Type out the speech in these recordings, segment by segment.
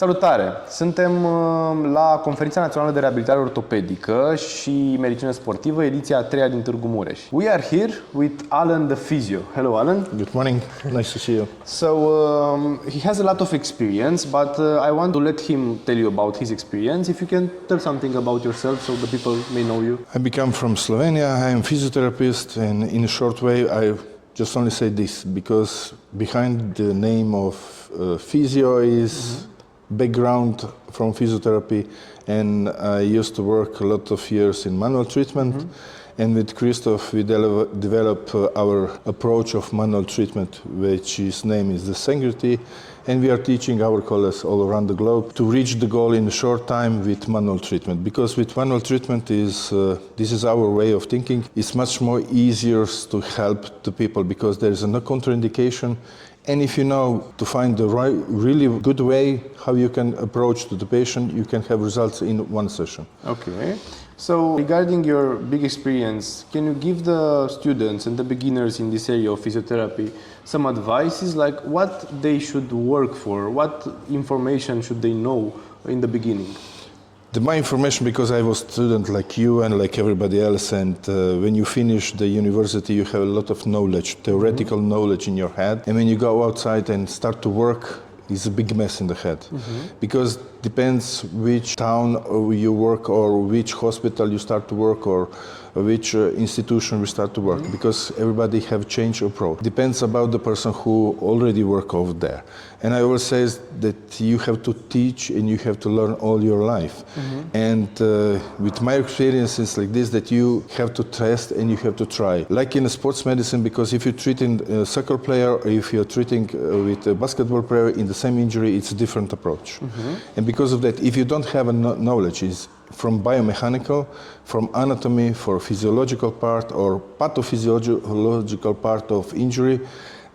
Salutare! Suntem la Conferința Națională de Reabilitare Ortopedică și Medicină Sportivă, ediția a treia din Târgu Mureș. We are here with Alen the Fizio. Hello, Alen. Good morning. Nice to see you. So he has a lot of experience, but I want to let him tell you about his experience. If you can tell something about yourself so the people may know you. I become from Slovenia. I am a physiotherapist, and in a short way, I just only say this because behind the name of physio is background from physiotherapy, and I used to work a lot of years in manual treatment. And with Christoph, we develop our approach of manual treatment, which his name is Zensegrity, and we are teaching our colleagues all around the globe to reach the goal in a short time with manual treatment. Because with manual treatment this is our way of thinking. It's much more easier to help the people because there is no contraindication. And if you know to find the right, really good way how you can approach to the patient, you can have results in one session. Okay. So regarding your big experience, can you give the students and the beginners in this area of physiotherapy some advices, like what they should work for, what information should they know in the beginning? My information, because I was a student like you and like everybody else, and when you finish the university you have a lot of knowledge, theoretical knowledge in your head, and when you go outside and start to work, it's a big mess in the head. Because depends which town you work or which hospital you start to work or which institution we start to work, because everybody have changed approach. Depends about the person who already work over there. And I always say that you have to teach and you have to learn all your life. And with my experiences like this, that you have to test and you have to try. Like in sports medicine, because if you're treating a soccer player or if you're treating with a basketball player in the same injury, it's a different approach. And because of that, if you don't have a knowledge, is from biomechanical, from anatomy, for physiological part or pathophysiological part of injury,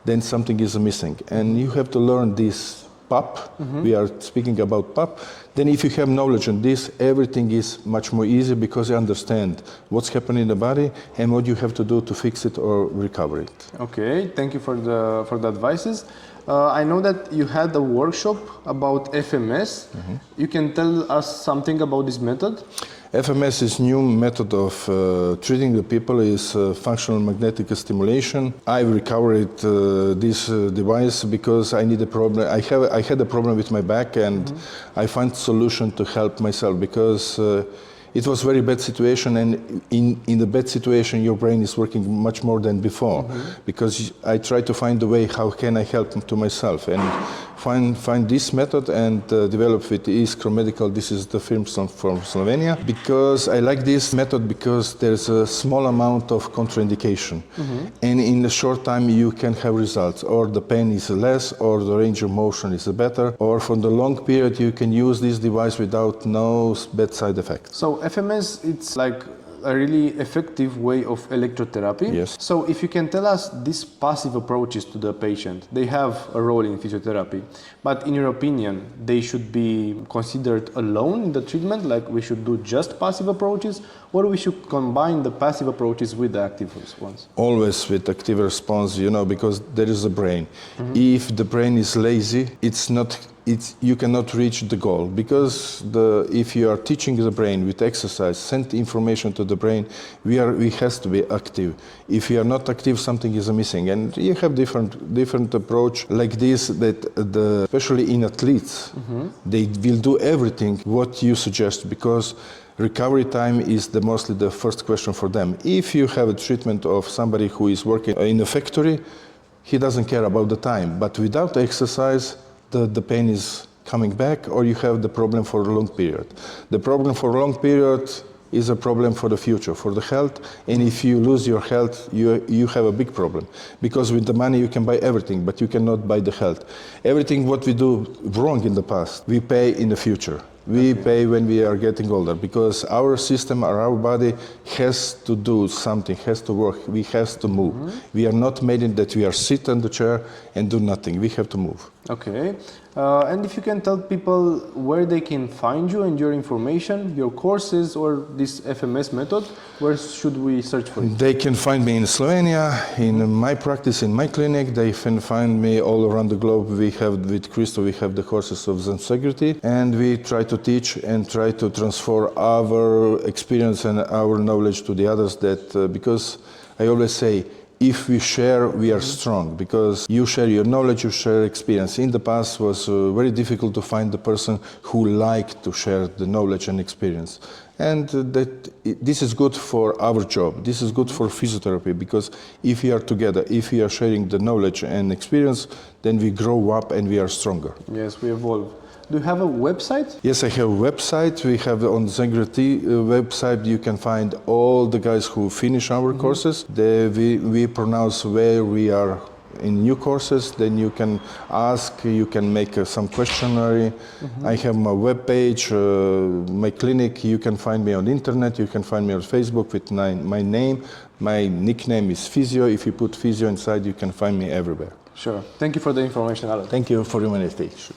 then something is missing. And you have to learn this PAP, we are speaking about PAP, then if you have knowledge on this, everything is much more easy because you understand what's happening in the body and what you have to do to fix it or recover it. Okay, thank you for the advices. I know that you had a workshop about F.M.S. You can tell us something about this method? F.M.S. is new method of treating the people, is functional magnetic stimulation. I recovered this device because I need a problem. I had a problem with my back, and I found solution to help myself because it was very bad situation, and in the bad situation your brain is working much more than before, because I try to find a way how can I help to myself, and find this method and develop with Iskra Medical. This is the firm from Slovenia, because I like this method because there's a small amount of contraindication, and in a short time you can have results, or the pain is less, or the range of motion is better, or for the long period you can use this device without no bad side effects. So F.M.S. it's like a really effective way of electrotherapy. Yes. So if you can tell us these passive approaches to the patient, they have a role in physiotherapy, but in your opinion, they should be considered alone in the treatment, like we should do just passive approaches, or we should combine the passive approaches with the active ones? Always with active response, you know, because there is a brain. If the brain is lazy, you cannot reach the goal, because if you are teaching the brain with exercise, send information to the brain, we has to be active. If you are not active, something is missing, and you have different approach like this, that especially in athletes, they will do everything what you suggest, because recovery time is mostly the first question for them. If you have a treatment of somebody who is working in a factory, he doesn't care about the time, but without exercise, the pain is coming back, or you have the problem for a long period. The problem for a long period is a problem for the future, for the health, and if you lose your health, you have a big problem. Because with the money you can buy everything, but you cannot buy the health. Everything what we do wrong in the past, we pay in the future. We pay when we are getting older, because our system or our body has to do something, has to work, we have to move. We are not made in that we are sit on the chair and do nothing, we have to move. Okay. And if you can tell people where they can find you and your information, your courses or this F.M.S method, where should we search for it? They can find me in Slovenia, in my practice, in my clinic. They can find me all around the globe. We have, with Christo, we have the courses of Zensegrity, and we try to teach and try to transfer our experience and our knowledge to the others that, because I always say, if we share, we are strong, because you share your knowledge, you share experience. In the past was very difficult to find the person who liked to share the knowledge and experience. And this is good for our job, this is good for physiotherapy, because if we are together, if we are sharing the knowledge and experience, then we grow up and we are stronger. Yes, we evolve. Do you have a website? Yes, I have a website. We have on Zensegrity website, you can find all the guys who finish our courses. We pronounce where we are in new courses, then you can ask, you can make some questionnaire. I have my webpage, my clinic. You can find me on internet, you can find me on Facebook with my name. My nickname is Fizio. If you put Fizio inside, you can find me everywhere. Sure. Thank you for the information, Alen. Thank you for your invitation.